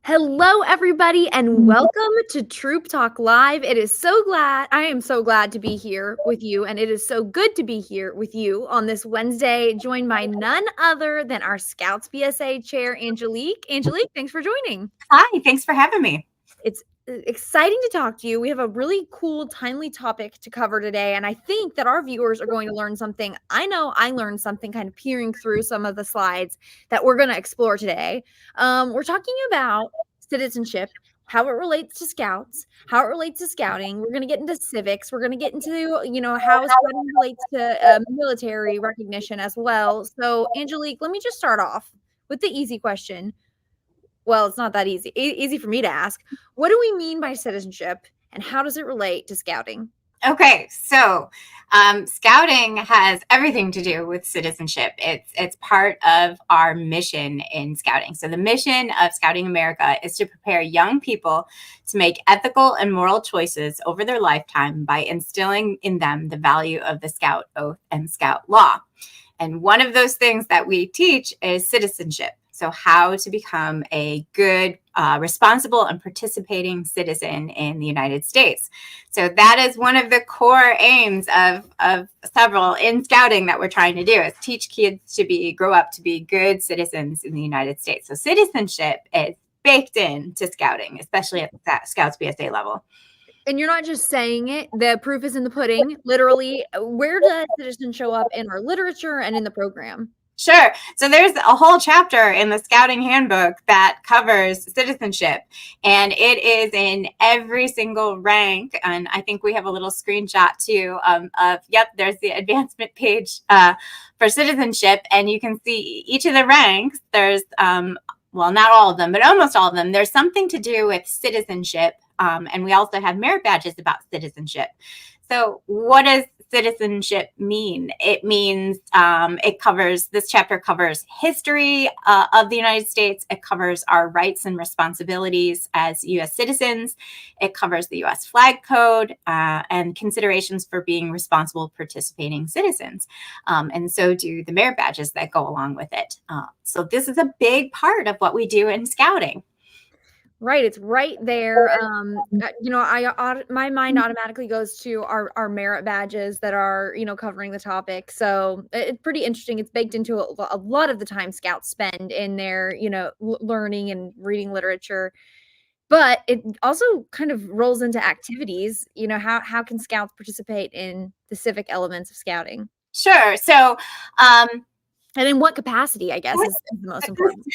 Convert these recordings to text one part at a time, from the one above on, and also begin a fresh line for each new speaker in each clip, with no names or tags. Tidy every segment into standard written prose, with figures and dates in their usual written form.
Hello, everybody, and welcome to Troop Talk Live. I am so glad to be here with you, and it is so good to be here with you on this Wednesday, joined by none other than our Scouts BSA chair, Angelique. Angelique, thanks for joining.
Hi, thanks for having me.
It's exciting to talk to you. We have a really cool, timely topic to cover today, and I think that our viewers are going to learn something. I know I learned something kind of peering through some of the slides that we're going to explore today. We're talking about citizenship, how it relates to scouts, how it relates to scouting. We're going to get into civics. We're going to get into, how scouting relates to military recognition as well. So, Angelique, let me just start off with the easy question. Well, it's not that easy. Easy for me to ask. What do we mean by citizenship, and how does it relate to scouting?
Okay, so scouting has everything to do with citizenship. It's part of our mission in scouting. So the mission of Scouting America is to prepare young people to make ethical and moral choices over their lifetime by instilling in them the value of the Scout Oath and Scout Law. And one of those things that we teach is citizenship. So how to become a good, responsible, and participating citizen in the United States. So that is one of the core aims of several in scouting that we're trying to do, is teach kids to grow up to be good citizens in the United States. So citizenship is baked into scouting, especially at the Scouts BSA level.
And you're not just saying it, the proof is in the pudding. Literally, where does citizen show up in our literature and in the program?
Sure. So there's a whole chapter in the Scouting Handbook that covers citizenship, and it is in every single rank. And I think we have a little screenshot too there's the advancement page for citizenship, and you can see each of the ranks. There's, well, not all of them, but almost all of them. There's something to do with citizenship, and we also have merit badges about citizenship. So what does citizenship mean? It means this chapter covers history of the United States. It covers our rights and responsibilities as U.S. citizens. It covers the U.S. flag code and considerations for being responsible, participating citizens. And so do the merit badges that go along with it. So this is a big part of what we do in scouting.
Right, it's right there. My mind automatically goes to our merit badges that are, covering the topic. So it's pretty interesting. It's baked into a lot of the time scouts spend in their, learning and reading literature. But it also kind of rolls into activities. How can scouts participate in the civic elements of scouting?
Sure. So
and in what capacity, I guess, is the most important.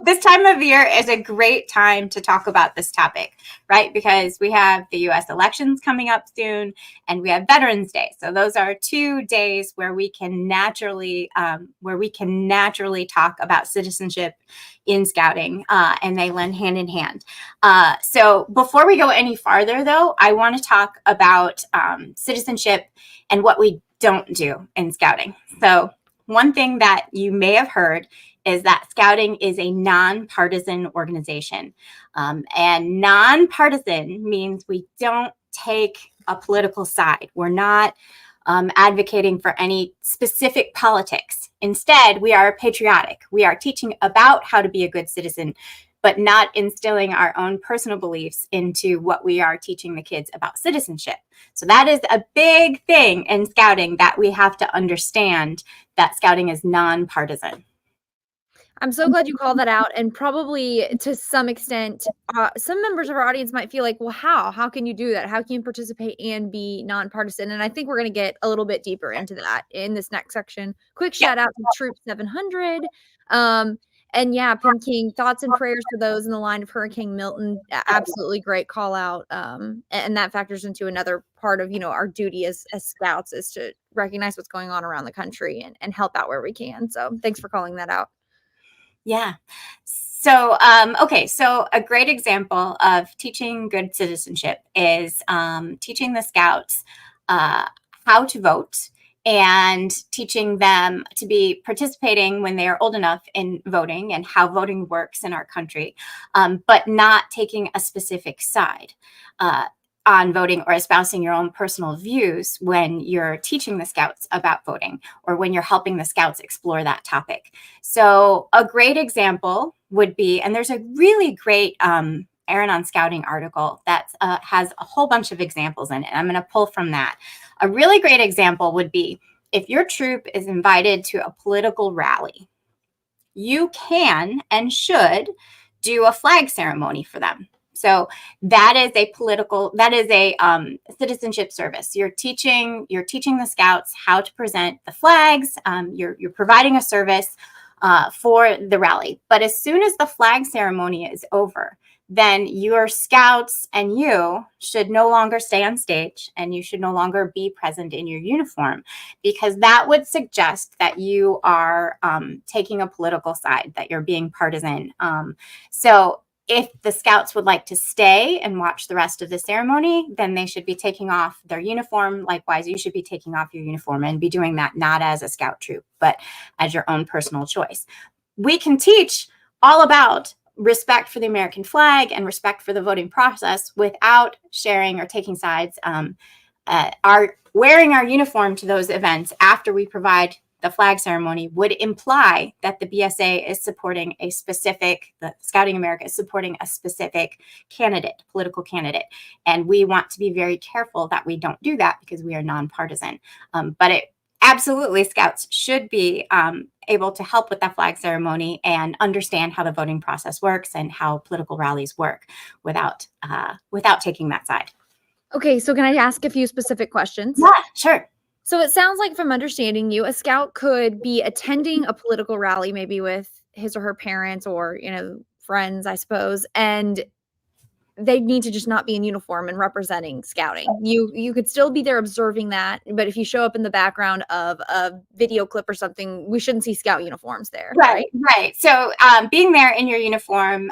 This time of year is a great time to talk about this topic, right? Because we have the U.S. elections coming up soon, and we have Veterans Day. So those are 2 days where we can naturally talk about citizenship in scouting, and they lend hand in hand. So before we go any farther, though, I want to talk about citizenship and what we don't do in scouting. So one thing that you may have heard is that scouting is a nonpartisan organization. And nonpartisan means we don't take a political side. We're not advocating for any specific politics. Instead, we are patriotic. We are teaching about how to be a good citizen, but not instilling our own personal beliefs into what we are teaching the kids about citizenship. So that is a big thing in scouting that we have to understand, that scouting is nonpartisan.
I'm so glad you called that out. And probably to some extent, some members of our audience might feel like, well, how can you do that? How can you participate and be nonpartisan? And I think we're going to get a little bit deeper into that in this next section. Quick shout out to Troop 700. And yeah, Pin King, thoughts and prayers for those in the line of Hurricane Milton. Absolutely great call out. And that factors into another part of, our duty as scouts, is to recognize what's going on around the country and help out where we can. So thanks for calling that out.
Yeah. So, so a great example of teaching good citizenship is teaching the scouts how to vote, and teaching them to be participating when they are old enough in voting and how voting works in our country, but not taking a specific side on voting or espousing your own personal views when you're teaching the scouts about voting or when you're helping the scouts explore that topic. So a great example would be, and there's a really great Aaron on Scouting article that has a whole bunch of examples in it. I'm going to pull from that. A really great example would be if your troop is invited to a political rally, you can and should do a flag ceremony for them. So that is a citizenship service. You're teaching the scouts how to present the flags. You're providing a service for the rally. But as soon as the flag ceremony is over, then your scouts and you should no longer stay on stage, and you should no longer be present in your uniform, because that would suggest that you are taking a political side, that you're being partisan. So if the scouts would like to stay and watch the rest of the ceremony, then they should be taking off their uniform. Likewise, you should be taking off your uniform and be doing that not as a scout troop, but as your own personal choice. We can teach all about respect for the American flag and respect for the voting process without sharing or taking sides. Wearing our uniform to those events after we provide the flag ceremony would imply that the BSA is supporting the Scouting America is supporting a specific candidate, political candidate. And we want to be very careful that we don't do that, because we are nonpartisan. But absolutely, scouts should be able to help with that flag ceremony and understand how the voting process works and how political rallies work without taking that side.
Okay, so can I ask a few specific questions?
Yeah, sure.
So it sounds like, from understanding you, a scout could be attending a political rally, maybe with his or her parents or, friends, I suppose, and they need to just not be in uniform and representing scouting. You could still be there observing that, but if you show up in the background of a video clip or something, we shouldn't see scout uniforms there, right?
Right. So being there in your uniform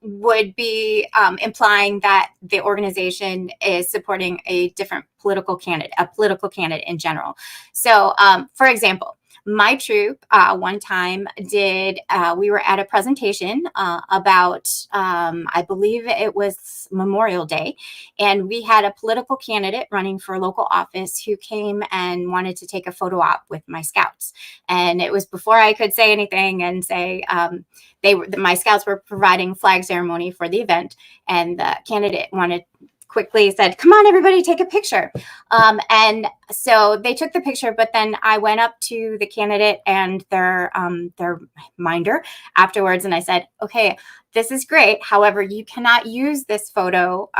would be implying that the organization is supporting a different political candidate in general. So, for example, my troop one time we were at a presentation about, I believe it was Memorial Day, and we had a political candidate running for local office who came and wanted to take a photo op with my scouts. And it was before I could say anything and say, my scouts were providing flag ceremony for the event, and the candidate quickly said, "Come on, everybody, take a picture." And so they took the picture, but then I went up to the candidate and their minder afterwards, and I said, "Okay, this is great. However, you cannot use this photo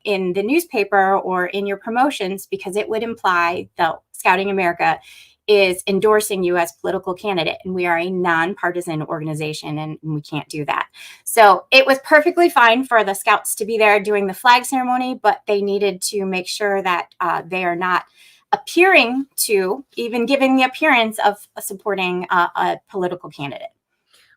in the newspaper or in your promotions, because it would imply that Scouting America is endorsing you as political candidate, and we are a nonpartisan organization, and we can't do that." So it was perfectly fine for the scouts to be there doing the flag ceremony, but they needed to make sure that they are not appearing to even giving the appearance of supporting a political candidate.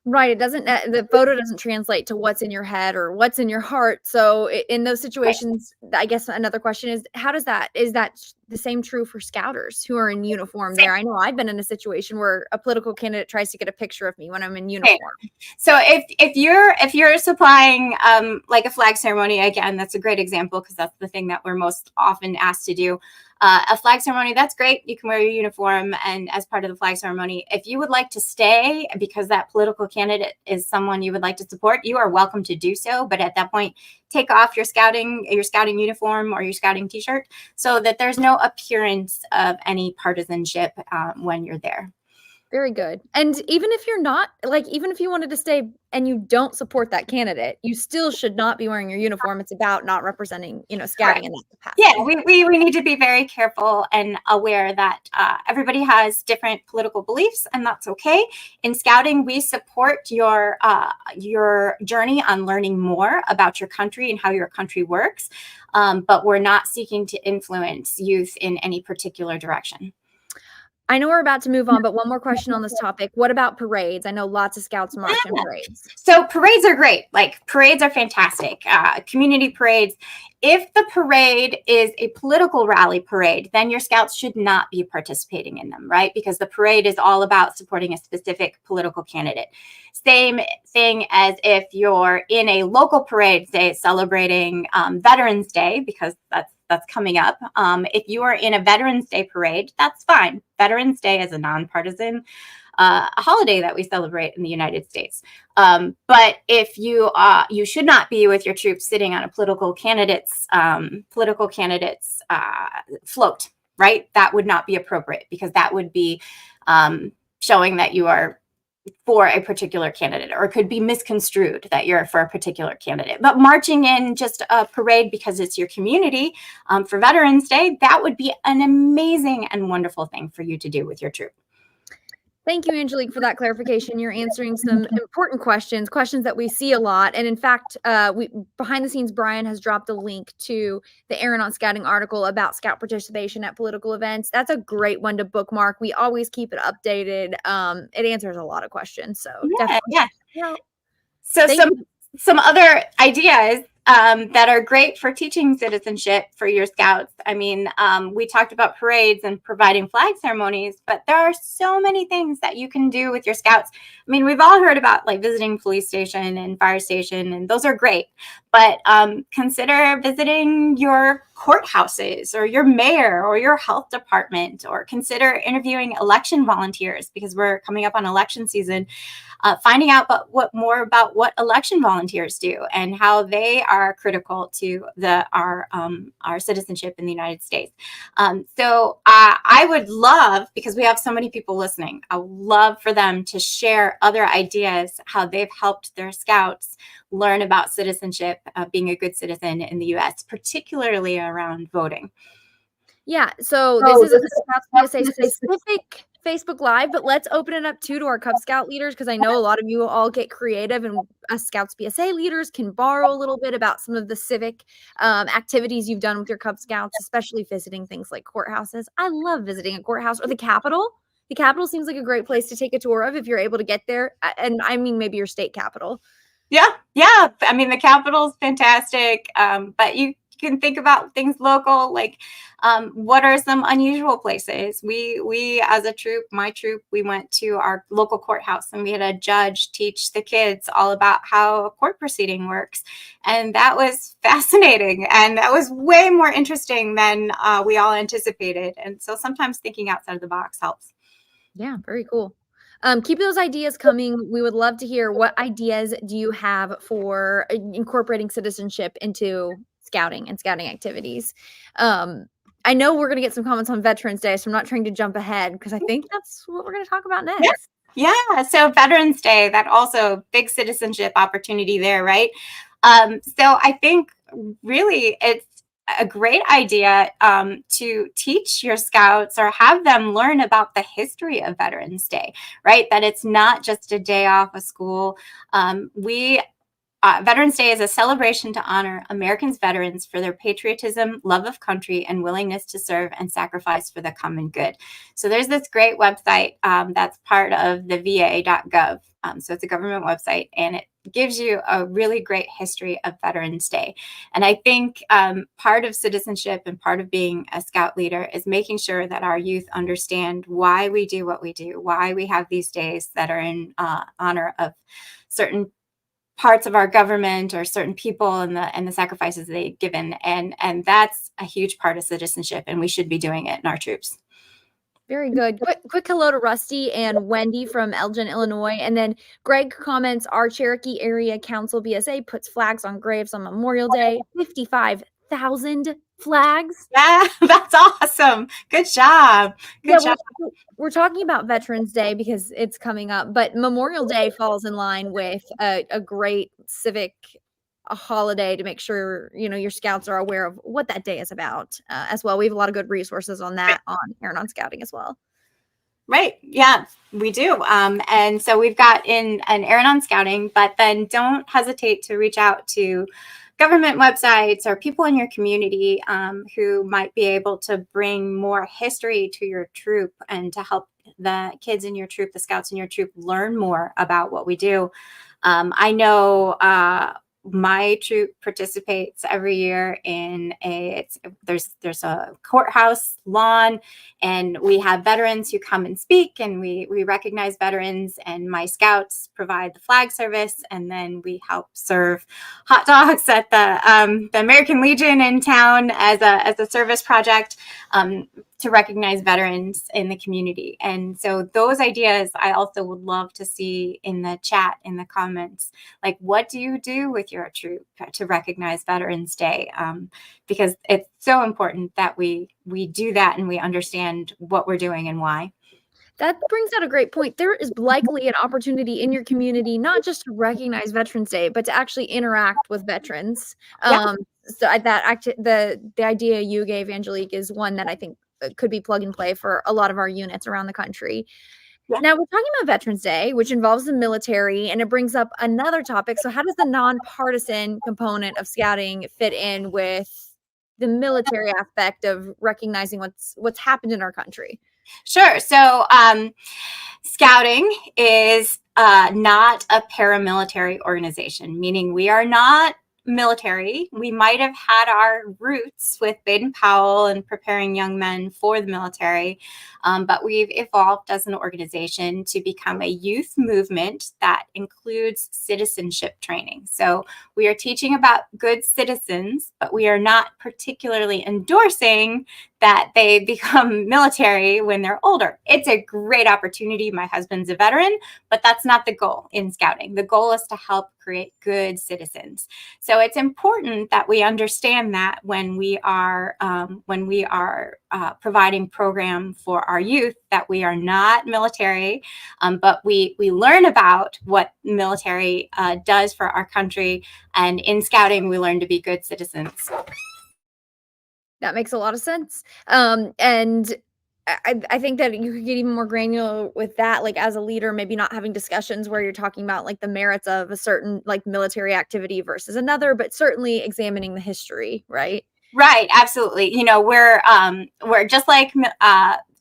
Right, it doesn't the photo doesn't translate to what's in your head or what's in your heart, so in those
Right.
situations, I guess another question is, how does that is that the same true for scouters who are in uniform there? I know I've been in a situation where a political candidate tries to get a picture of me when I'm in
Okay.
uniform.
So if you're supplying like a flag ceremony, again, that's a great example, because that's the thing that we're most often asked to do. A flag ceremony, that's great. You can wear your uniform and as part of the flag ceremony. If you would like to stay because that political candidate is someone you would like to support, you are welcome to do so. But at that point, take off your scouting uniform or your scouting t-shirt, so that there's no appearance of any partisanship when you're there.
Very good. And even if you're not even if you wanted to stay and you don't support that candidate, you still should not be wearing your uniform. It's about not representing, scouting
Correct.
in that
Yeah,
capacity.
we need to be very careful and aware that everybody has different political beliefs, and that's okay. In scouting, we support your journey on learning more about your country and how your country works, but we're not seeking to influence youth in any particular direction.
I know we're about to move on, but one more question on this topic. What about parades? I know lots of scouts march in parades.
So parades are great. Like, parades are fantastic. Community parades. If the parade is a political rally parade, then your scouts should not be participating in them, right? Because the parade is all about supporting a specific political candidate. Same thing as if you're in a local parade, say celebrating Veterans Day, because that's coming up. If you are in a Veterans Day parade, that's fine. Veterans Day is a nonpartisan a holiday that we celebrate in the United States. But if you should not be with your troops sitting on a political candidates float, right? That would not be appropriate, because that would be showing that you are for a particular candidate, or it could be misconstrued that you're for a particular candidate. But marching in just a parade because it's your community for Veterans Day, that would be an amazing and wonderful thing for you to do with your troop.
Thank you, Angelique, for that clarification. You're answering some important questions that we see a lot. And in fact, behind the scenes, Brian has dropped a link to the Aeronaut Scouting article about scout participation at political events. That's a great one to bookmark. We always keep it updated. It answers a lot of questions. So
Yeah,
definitely.
yeah.
Well,
So
thank you.
some other ideas that are great for teaching citizenship for your scouts. I mean, we talked about parades and providing flag ceremonies, but there are so many things that you can do with your scouts. I mean, we've all heard about like visiting police station and fire station, and those are great. But consider visiting your courthouses or your mayor or your health department, or consider interviewing election volunteers, because we're coming up on election season. Finding out more about what election volunteers do and how they are critical to our citizenship in the United States. So I would love, because we have so many people listening, I would love for them to share other ideas how they've helped their scouts learn about citizenship, being a good citizen in the U.S., particularly around voting.
Yeah, so this is a Scouts PSA specific Facebook Live, but let's open it up too to our Cub Scout leaders, because I know a lot of you all get creative, and us Scouts PSA leaders can borrow a little bit about some of the civic activities you've done with your Cub Scouts, especially visiting things like courthouses. I love visiting a courthouse, or the Capitol. The Capitol seems like a great place to take a tour of if you're able to get there, and I mean maybe your state capitol.
Yeah. I mean, the Capitol's fantastic, but you can think about things local, like what are some unusual places? We as a troop, my troop, we went to our local courthouse, and we had a judge teach the kids all about how a court proceeding works, and that was fascinating, and that was way more interesting than we all anticipated. And so sometimes thinking outside of the box helps.
Yeah, very cool. Keep those ideas coming. We would love to hear, what ideas do you have for incorporating citizenship into scouting and scouting activities. I know we're going to get some comments on Veterans Day, so I'm not trying to jump ahead, because I think that's what we're going to talk about next.
Yeah. So Veterans Day, that also big citizenship opportunity there, right? So I think really it's a great idea to teach your scouts, or have them learn about the history of Veterans Day, right? That it's not just a day off of school. Veterans Day is a celebration to honor Americans' veterans for their patriotism, love of country, and willingness to serve and sacrifice for the common good. So there's this great website that's part of the VA.gov. So it's a government website, and it gives you a really great history of Veterans Day. And I think part of citizenship and part of being a scout leader is making sure that our youth understand why we do what we do, why we have these days that are in honor of certain parts of our government or certain people, and the sacrifices they've given, and that's a huge part of citizenship, and we should be doing it in our troops.
Very good. Quick hello to Rusty and Wendy from Elgin, Illinois. And then Greg comments, our Cherokee Area Council BSA puts flags on graves on Memorial Day. 55,000 flags.
Yeah, that's awesome. Good job. Good job.
We're talking about Veterans Day because it's coming up, but Memorial Day falls in line with a great civic holiday to make sure, your scouts are aware of what that day is about as well. We have a lot of good resources on that on Aeronaut Scouting as well.
Right. Yeah, we do. And so we've got in an Aeronaut Scouting, but then don't hesitate to reach out to government websites or people in your community who might be able to bring more history to your troop, and to help the kids in your troop, the scouts in your troop, learn more about what we do. I know my troop participates every year in there's a courthouse lawn, and we have veterans who come and speak, and we recognize veterans, and my scouts provide the flag service, and then we help serve hot dogs at the American Legion in town as a service project. to recognize veterans in the community. And so those ideas I also would love to see in the chat, in the comments. Like, what do you do with your troop to recognize Veterans Day? Because it's so important that we do that and we understand what we're doing and why.
That brings out a great point. There is likely an opportunity in your community, not just to recognize Veterans Day, but to actually interact with veterans.
Yeah,
The idea you gave, Angelique, is one that I think could be plug and play for a lot of our units around the country.
yeah.
Now we're talking about Veterans Day, which involves the military, and it brings up another topic. So, how does the nonpartisan component of scouting fit in with the military aspect of recognizing what's happened in our country?
Sure. So, Scouting is not a paramilitary organization, meaning we are not military. We might have had our roots with Baden Powell and preparing young men for the military, but we've evolved as an organization to become a youth movement that includes citizenship training. So we are teaching about good citizens, but we are not particularly endorsing that they become military when they're older. It's a great opportunity. My husband's a veteran, but that's not the goal in scouting. The goal is to help create good citizens. So it's important that we understand that when we are providing program for our youth, that we are not military, but we learn about what military does for our country, and in scouting we learn to be good citizens.
That makes a lot of sense. And I think that you could get even more granular with that, like as a leader, maybe not having discussions where you're talking about like the merits of a certain like military activity versus another, but certainly examining the history, right?
Right, absolutely. You know, we're just like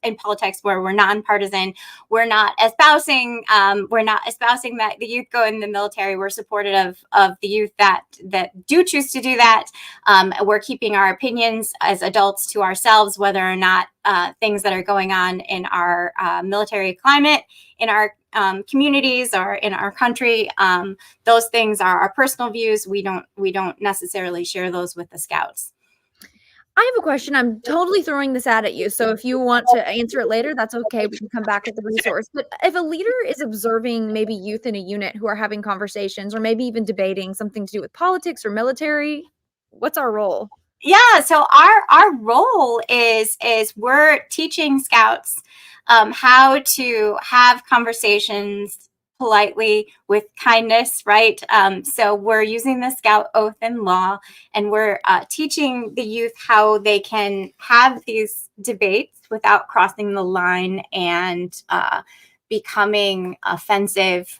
in politics, where we're nonpartisan. We're not espousing that the youth go in the military. We're supportive of the youth that do choose to do that. We're keeping our opinions as adults to ourselves, whether or not things that are going on in our military climate, in our communities, or in our country. Those things are our personal views. We don't necessarily share those with the scouts.
I have a question. I'm totally throwing this out at you. So if you want to answer it later, that's okay. We can come back with the resource. But if a leader is observing maybe youth in a unit who are having conversations or maybe even debating something to do with politics or military, what's our role?
Yeah, so our role is we're teaching scouts how to have conversations politely with kindness, right? So we're using the scout oath and law, and we're teaching the youth how they can have these debates without crossing the line and becoming offensive.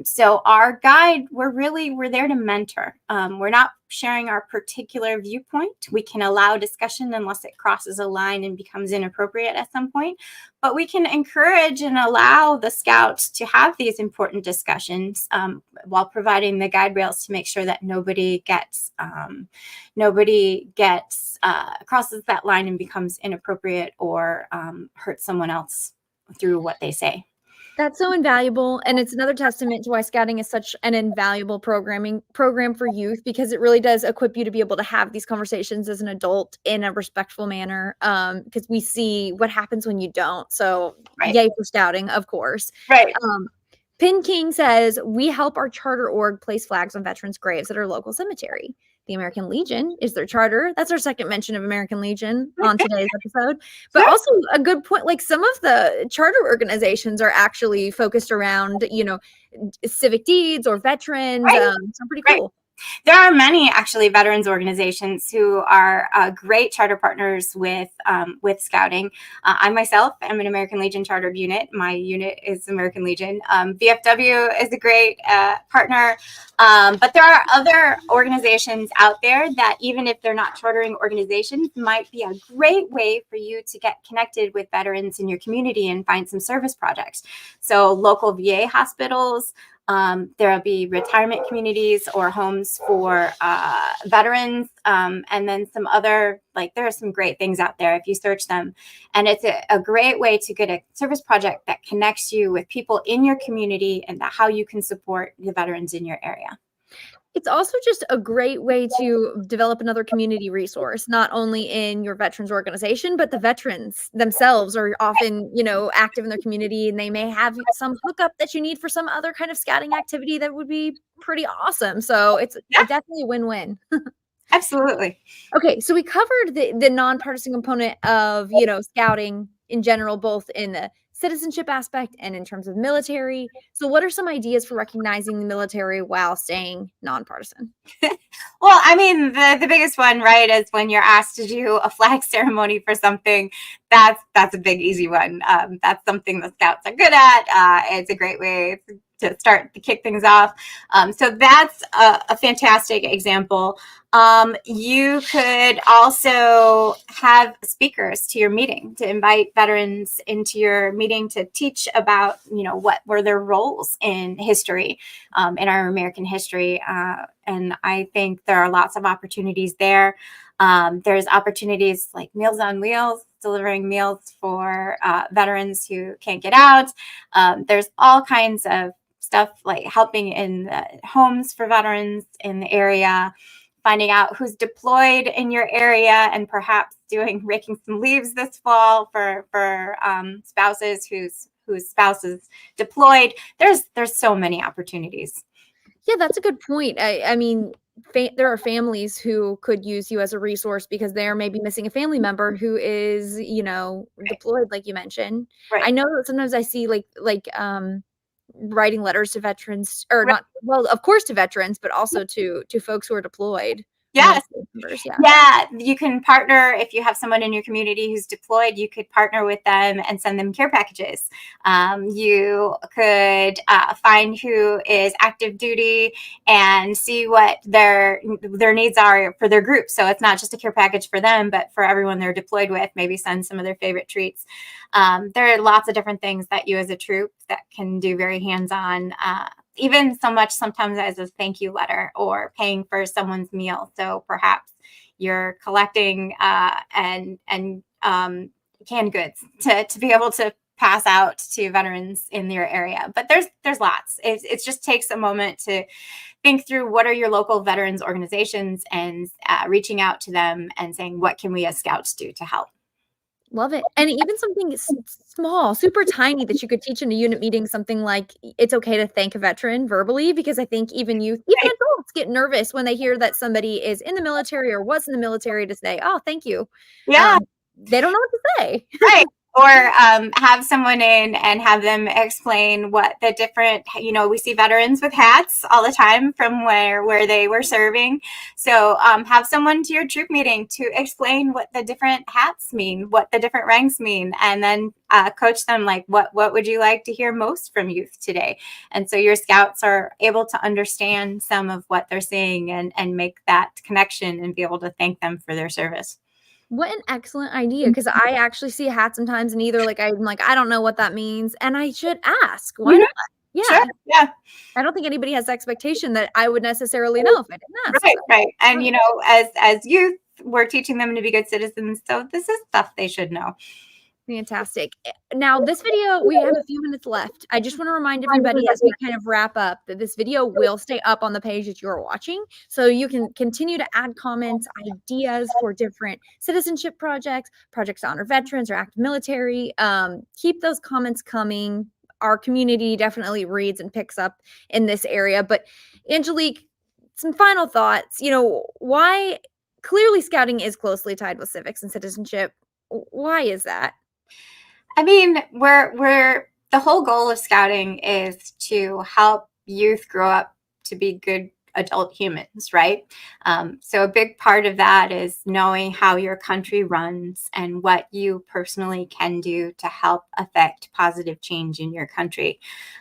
So our guide, we're there to mentor. We're not sharing our particular viewpoint. We can allow discussion unless it crosses a line and becomes inappropriate at some point, but we can encourage and allow the scouts to have these important discussions while providing the guide rails to make sure that nobody gets crosses that line and becomes inappropriate or hurts someone else through what they say.
That's so invaluable, and it's another testament to why scouting is such an invaluable program for youth, because it really does equip you to be able to have these conversations as an adult in a respectful manner, because we see what happens when you don't. So,
Right.
yay for scouting, of course.
Right.
Um, Pin King says, "We help our charter org place flags on veterans' graves at our local cemetery. The American Legion is their charter." That's our second mention of American Legion on today's episode. But
Sure.
also a good point, like some of the charter organizations are actually focused around, civic deeds or veterans.
Right.
So pretty
Right.
cool.
There are many actually veterans organizations who are great charter partners with Scouting. I myself am an American Legion chartered unit. My unit is American Legion. VFW is a great partner, but there are other organizations out there that, even if they're not chartering organizations, might be a great way for you to get connected with veterans in your community and find some service projects. So local VA hospitals. There'll be retirement communities or homes for veterans, and then some other, like, there are some great things out there if you search them. And it's a great way to get a service project that connects you with people in your community and how you can support the veterans in your area.
It's also just a great way to develop another community resource, not only in your veterans organization, but the veterans themselves are often, active in their community and they may have some hookup that you need for some other kind of scouting activity that would be pretty awesome. So it's
Yeah,
definitely a win-win.
absolutely.
Okay, so we covered the nonpartisan component of, scouting in general, both in the citizenship aspect and in terms of military. So what are some ideas for recognizing the military while staying nonpartisan?
Well, I mean, the biggest one, right, is when you're asked to do a flag ceremony for something. That's a big, easy one. That's something the Scouts are good at. It's a great way to start to kick things off. So that's a fantastic example. You could also have speakers to your meeting, to invite veterans into your meeting to teach about, what were their roles in history, in our American history. And I think there are lots of opportunities there. There's opportunities like Meals on Wheels, delivering meals for veterans who can't get out. There's all kinds of stuff like helping in the homes for veterans in the area, finding out who's deployed in your area, and perhaps raking some leaves this fall for spouses whose spouse is deployed. There's so many opportunities.
Yeah, that's a good point. I mean, there are families who could use you as a resource because they're maybe missing a family member who is,
Right.
deployed, like you mentioned. I
Right.
know that sometimes I see writing letters to veterans, or
Right.
not, well, of course to veterans, but also to folks who are deployed,
Yes.
military members. Yeah.
Yeah, you can partner if you have someone in your community who's deployed. You could partner with them and send them care packages. You could find who is active duty and see what their needs are for their group. So it's not just a care package for them, but for everyone they're deployed with. Maybe send some of their favorite treats. There are lots of different things that you as a troop that can do very hands-on. Even so much sometimes as a thank you letter or paying for someone's meal. So perhaps you're collecting and canned goods to be able to pass out to veterans in your area. But there's lots. It just takes a moment to think through what are your local veterans organizations and reaching out to them and saying, what can we as Scouts do to help?
Love it. And even something small, super tiny that you could teach in a unit meeting, something like it's okay to thank a veteran verbally, because I think even youth, even
Right.
adults get nervous when they hear that somebody is in the military or was in the military to say, "Oh, thank you."
Yeah.
Um, they don't know what to say.
Right. Or have someone in and have them explain what the different, we see veterans with hats all the time from where they were serving. So have someone to your troop meeting to explain what the different hats mean, what the different ranks mean, and then coach them like, what would you like to hear most from youth today? And so your Scouts are able to understand some of what they're saying and make that connection and be able to thank them for their service.
What an excellent idea, because I actually see a hat sometimes and either I'm like, "I don't know what that means," and I should ask. Why
Mhm.
not?
Sure.
Yeah.
Yeah.
I don't think anybody has the expectation that I would necessarily know if I didn't ask,
Right,
so
right. And
love it.
as youth, we're teaching them to be good citizens. So this is stuff they should know.
Fantastic. Now this video, we have a few minutes left. I just wanna remind everybody as we kind of wrap up that this video will stay up on the page that you're watching, so you can continue to add comments, ideas for different citizenship projects, projects to honor veterans or active military. Keep those comments coming. Our community definitely reads and picks up in this area. But Angelique, some final thoughts. Why clearly scouting is closely tied with civics and citizenship. Why is that?
I mean, we're the whole goal of scouting is to help youth grow up to be good adult humans, right? So a big part of that is knowing how your country runs and what you personally can do to help affect positive change in your country.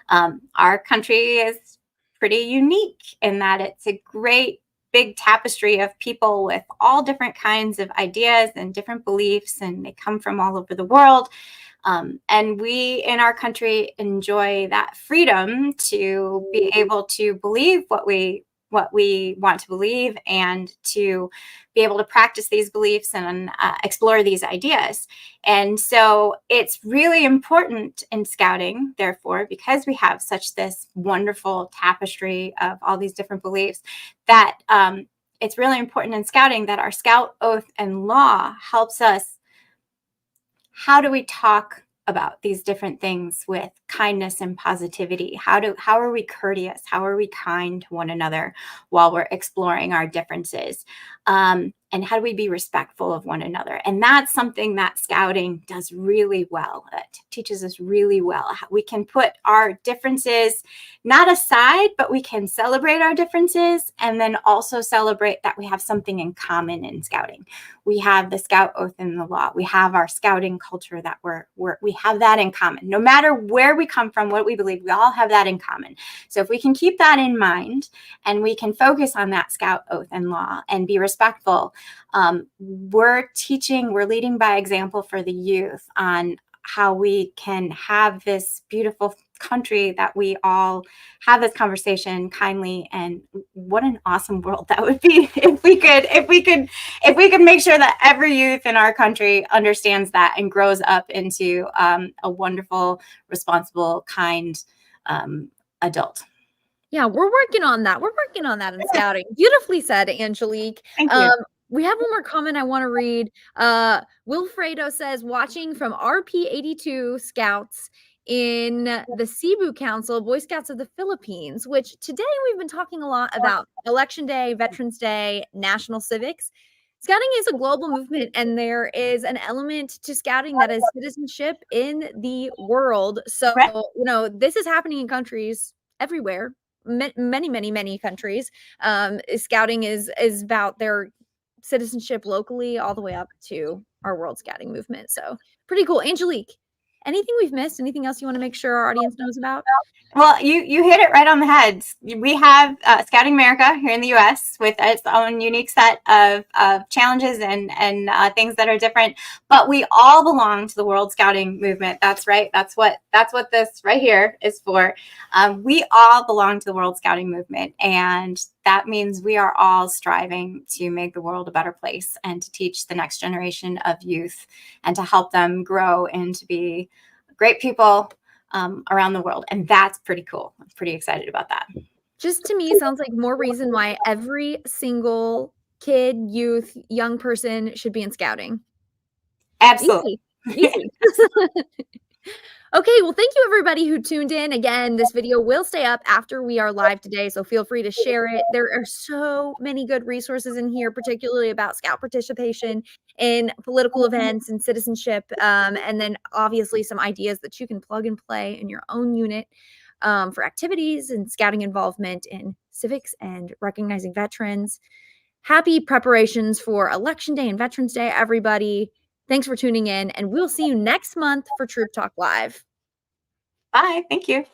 Our country is pretty unique in that it's a great big tapestry of people with all different kinds of ideas and different beliefs, and they come from all over the world. And we in our country enjoy that freedom to be able to believe what we what we want to believe and to be able to practice these beliefs and explore these ideas. And so it's really important in scouting, therefore, because we have such this wonderful tapestry of all these different beliefs, that it's really important in scouting that our scout oath and law helps us. How do we talk about these different things with kindness and positivity? How are we courteous? How are we kind to one another while we're exploring our differences? And how do we be respectful of one another? And that's something that scouting does really well. It teaches us really well. We can put our differences not aside, but we can celebrate our differences and then also celebrate that we have something in common in scouting. We have the scout oath and the law. We have our scouting culture that we have that in common. No matter where we come from, what we believe, we all have that in common. So if we can keep that in mind and we can focus on that scout oath and law and be respectful, we're leading by example for the youth on how we can have this beautiful country that we all have this conversation kindly. And what an awesome world that would be if we could make sure that every youth in our country understands that and grows up into a wonderful, responsible, kind adult.
Yeah, we're working on that. We're working on that in scouting. Beautifully said, Angelique.
Thank you.
We have one more comment I want to read. Wilfredo says, watching from RP 82 Scouts in the Cebu Council, Boy Scouts of the Philippines, which today we've been talking a lot about Election Day, Veterans Day, national civics. Scouting is a global movement, and there is an element to scouting that is citizenship in the world. So, this is happening in countries everywhere, many countries. Scouting is about their citizenship locally all the way up to our world scouting movement. So pretty cool. Angelique, anything we've missed? Anything else you want to make sure our audience knows about?
Well, you hit it right on the head. We have Scouting America here in the U.S. with its own unique set of challenges and things that are different. But we all belong to the World Scouting Movement. That's right. That's what this right here is for. We all belong to the World Scouting Movement, and that means we are all striving to make the world a better place and to teach the next generation of youth and to help them grow and to be great people around the world. And that's pretty cool. I'm pretty excited about that.
Just to me, sounds like more reason why every single kid, youth, young person should be in scouting.
Absolutely.
Easy. Okay, well, thank you everybody who tuned in. Again, this video will stay up after we are live today, so feel free to share it. There are so many good resources in here, particularly about scout participation in political events and citizenship, and then obviously some ideas that you can plug and play in your own unit for activities and scouting involvement in civics and recognizing veterans. Happy preparations for Election Day and Veterans Day, everybody. Thanks for tuning in, and we'll see you next month for Troop Talk Live.
Bye. Thank you.